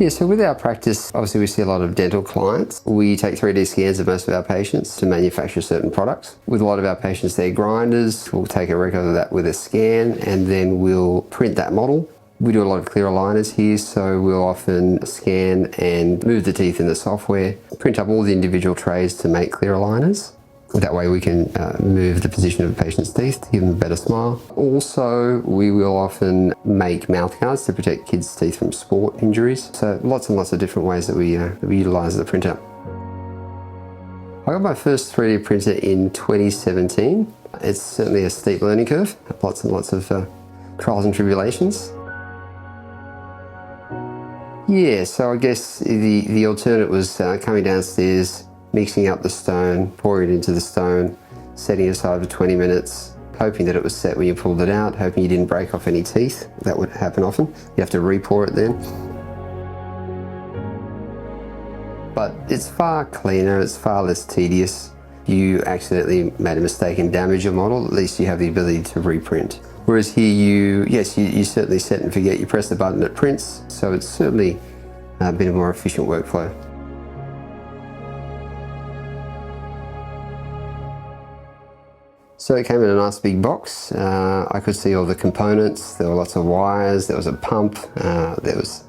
Yeah, so with our practice, obviously we see a lot of dental clients. We take 3D scans of most of our patients to manufacture certain products. With a lot of our patients, they're grinders. We'll take a record of that with a scan and then we'll print that model. We do a lot of clear aligners here, so we'll often scan and move the teeth in the software, print up all the individual trays to make clear aligners. That way we can move the position of the patient's teeth to give them a better smile. Also, we will often make mouth guards to protect kids' teeth from sport injuries. So lots and lots of different ways that we utilise the printer. I got my first 3D printer in 2017. It's certainly a steep learning curve, lots and lots of trials and tribulations. Yeah, so I guess the alternate was coming downstairs, mixing up the stone, pouring it into the stone, setting it aside for 20 minutes, hoping that it was set when you pulled it out, hoping you didn't break off any teeth. That would happen often. You have to re-pour it then. But it's far cleaner, it's far less tedious. You accidentally made a mistake and damaged your model, at least you have the ability to reprint. Whereas here you certainly set and forget, you press the button, it prints, so it's certainly been a more efficient workflow. So it came in a nice big box. I could see all the components. There were lots of wires, there was a pump, there was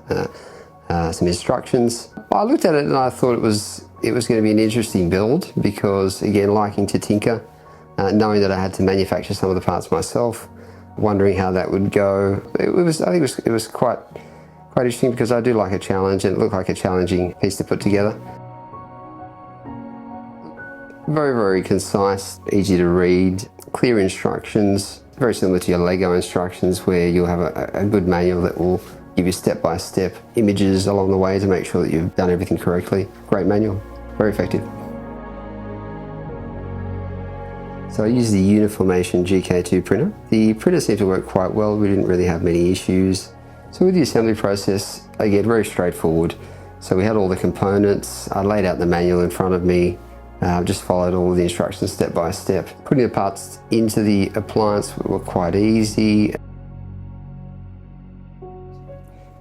some instructions. I looked at it and I thought it was going to be an interesting build because, again, liking to tinker, knowing that I had to manufacture some of the parts myself, wondering how that would go. I think it was quite interesting because I do like a challenge and it looked like a challenging piece to put together. Very, very concise, easy to read, clear instructions, very similar to your Lego instructions where you'll have a good manual that will give you step-by-step images along the way to make sure that you've done everything correctly. Great manual, very effective. So I use the Uniformation GK2 printer. The printer seemed to work quite well, we didn't really have many issues. So with the assembly process, again, very straightforward. So we had all the components, I laid out the manual in front of me, just followed all of the instructions step by step. Putting the parts into the appliance were quite easy.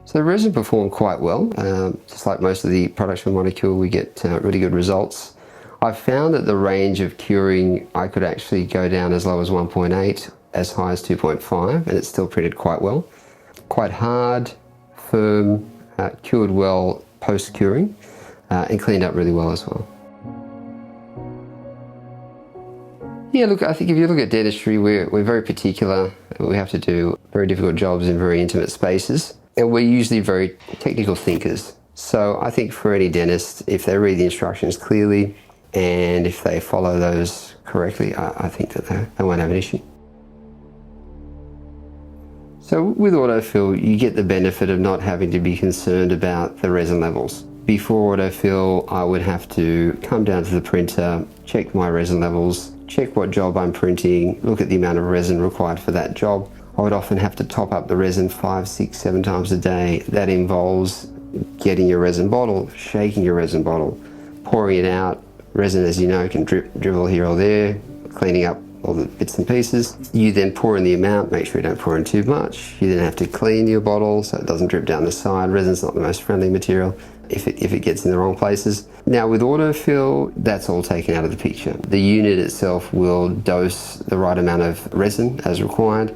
So the resin performed quite well. Just like most of the products from Molecule, we get really good results. I found that the range of curing, I could actually go down as low as 1.8, as high as 2.5, and it still printed quite well. Quite hard, firm, cured well post-curing, and cleaned up really well as well. Yeah, look, I think if you look at dentistry, we're very particular. We have to do very difficult jobs in very intimate spaces, and we're usually very technical thinkers. So I think for any dentist, if they read the instructions clearly and if they follow those correctly, I think that they won't have an issue. So with AutoFILL, you get the benefit of not having to be concerned about the resin levels. Before AutoFILL, I would have to come down to the printer, check my resin levels, check what job I'm printing, look at the amount of resin required for that job. I would often have to top up the resin 5, 6, 7 times a day. That involves getting your resin bottle, shaking your resin bottle, pouring it out. Resin, as you know, can dribble here or there, cleaning up all the bits and pieces. You then pour in the amount, make sure you don't pour in too much. You then have to clean your bottle so it doesn't drip down the side. Resin's not the most friendly material if it gets in the wrong places. Now with AutoFILL, that's all taken out of the picture. The unit itself will dose the right amount of resin as required.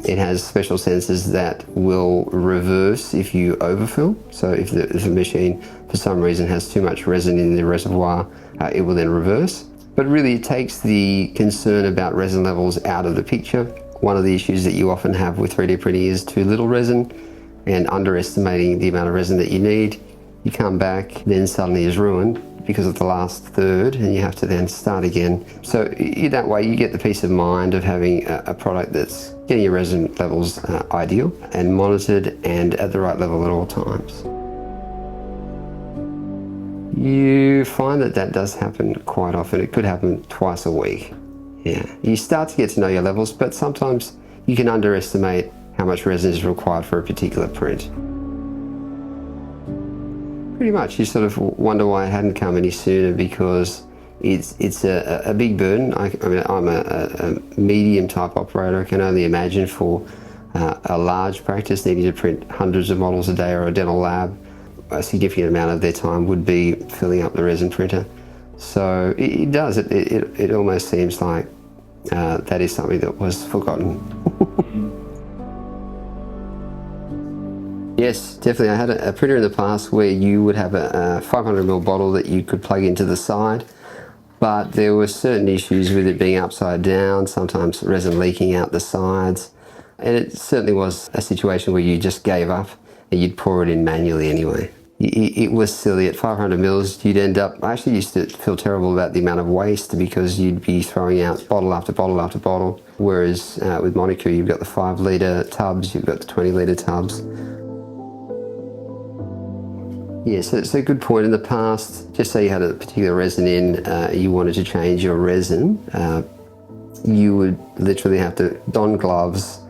It has special sensors that will reverse if you overfill. So if the machine for some reason has too much resin in the reservoir, it will then reverse. But really it takes the concern about resin levels out of the picture. One of the issues that you often have with 3D printing is too little resin and underestimating the amount of resin that you need. You come back, then suddenly is ruined because of the last third and you have to then start again. So in that way you get the peace of mind of having a product that's getting your resin levels ideal and monitored and at the right level at all times. You find that does happen quite often. It could happen twice a week. Yeah, you start to get to know your levels, but sometimes you can underestimate how much resin is required for a particular print. Pretty much, you sort of wonder why it hadn't come any sooner because it's a big burden. I mean, I'm a medium type operator. I can only imagine for a large practice needing to print hundreds of models a day or a dental lab. a significant amount of their time would be filling up the resin printer. So it does, it almost seems like that is something that was forgotten. Yes, definitely. I had a printer in the past where you would have a 500ml bottle that you could plug into the side, but there were certain issues with it being upside down, sometimes resin leaking out the sides, and it certainly was a situation where you just gave up and you'd pour it in manually anyway. It was silly. At 500 mils, you'd end up, I actually used to feel terrible about the amount of waste because you'd be throwing out bottle after bottle after bottle, whereas with Monaco you've got the 5 litre tubs, you've got the 20 litre tubs. Yeah, so it's a good point. In the past, just say you had a particular resin in, you wanted to change your resin, you would literally have to don gloves,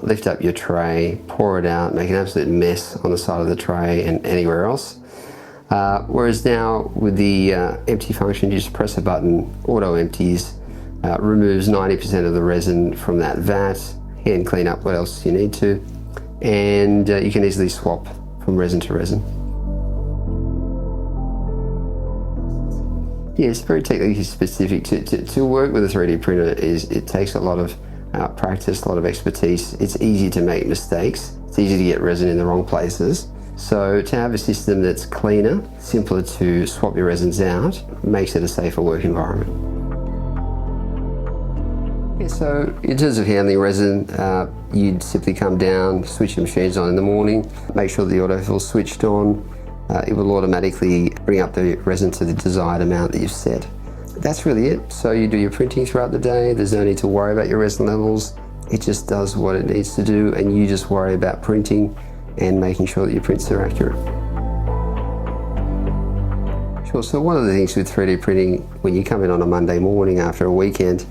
lift up your tray, pour it out, make an absolute mess on the side of the tray and anywhere else. Whereas now with the empty function, you just press a button, auto empties, removes 90% of the resin from that vat, hand clean up what else you need to, and you can easily swap from resin to resin. Yeah, it's very technically specific. To work with a 3D printer it takes a lot of practice, a lot of expertise. It's easy to make mistakes. It's easy to get resin in the wrong places. So to have a system that's cleaner, simpler to swap your resins out, makes it a safer work environment. Yeah, so in terms of handling resin, you'd simply come down, switch your machines on in the morning, make sure the AutoFILL's switched on. It will automatically bring up the resin to the desired amount that you've set. That's really it. So you do your printing throughout the day. There's no need to worry about your resin levels. It just does what it needs to do, and you just worry about printing and making sure that your prints are accurate. Sure, so one of the things with 3D printing, when you come in on a Monday morning after a weekend,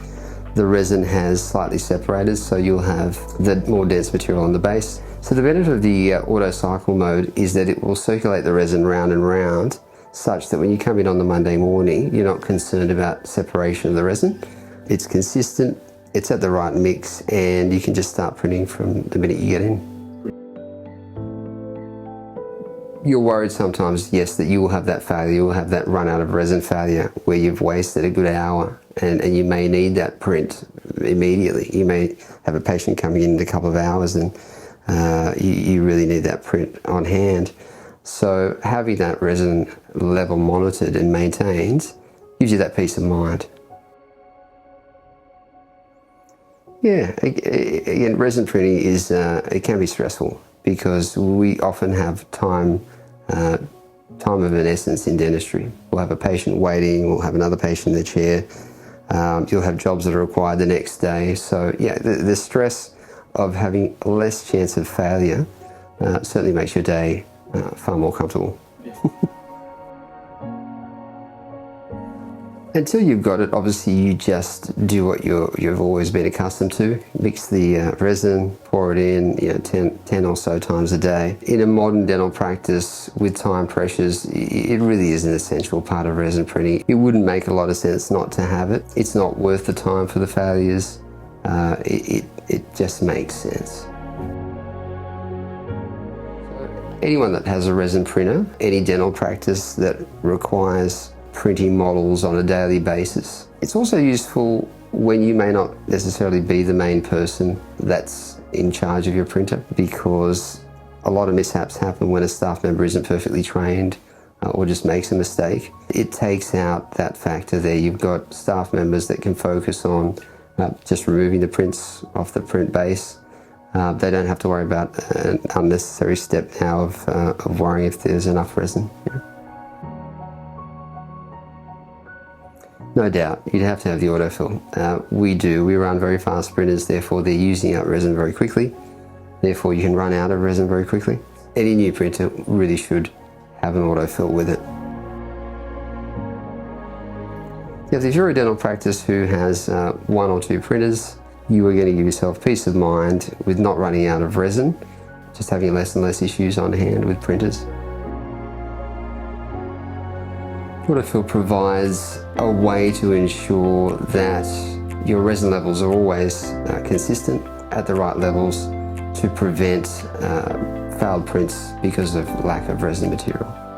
the resin has slightly separated, so you'll have the more dense material on the base. So the benefit of the auto cycle mode is that it will circulate the resin round and round, such that when you come in on the Monday morning, you're not concerned about separation of the resin. It's consistent, it's at the right mix, and you can just start printing from the minute you get in. You're worried sometimes, yes, that you will have that failure, you will have that run out of resin failure where you've wasted a good hour and you may need that print immediately. You may have a patient coming in a couple of hours and you really need that print on hand. So having that resin level monitored and maintained gives you that peace of mind. Yeah, again, resin printing is, it can be stressful because we often have time of an essence in dentistry. We'll have a patient waiting, we'll have another patient in the chair, you'll have jobs that are required the next day. So yeah, the stress of having less chance of failure certainly makes your day far more comfortable. Until you've got it, obviously you just do what you've always been accustomed to. Mix the resin, pour it in, 10 or so times a day. In a modern dental practice with time pressures, it really is an essential part of resin printing. It wouldn't make a lot of sense not to have it. It's not worth the time for the failures. It just makes sense. Anyone that has a resin printer, any dental practice that requires printing models on a daily basis. It's also useful when you may not necessarily be the main person that's in charge of your printer, because a lot of mishaps happen when a staff member isn't perfectly trained or just makes a mistake. It takes out that factor there. You've got staff members that can focus on just removing the prints off the print base. They don't have to worry about an unnecessary step now of worrying if there's enough resin. No doubt, you'd have to have the AutoFILL. We run very fast printers, therefore they're using up resin very quickly. Therefore you can run out of resin very quickly. Any new printer really should have an AutoFILL with it. If you're a dental practice who has 1 or 2 printers, you are going to give yourself peace of mind with not running out of resin, just having less and less issues on hand with printers. AutoFILL provides a way to ensure that your resin levels are always consistent at the right levels to prevent failed prints because of lack of resin material.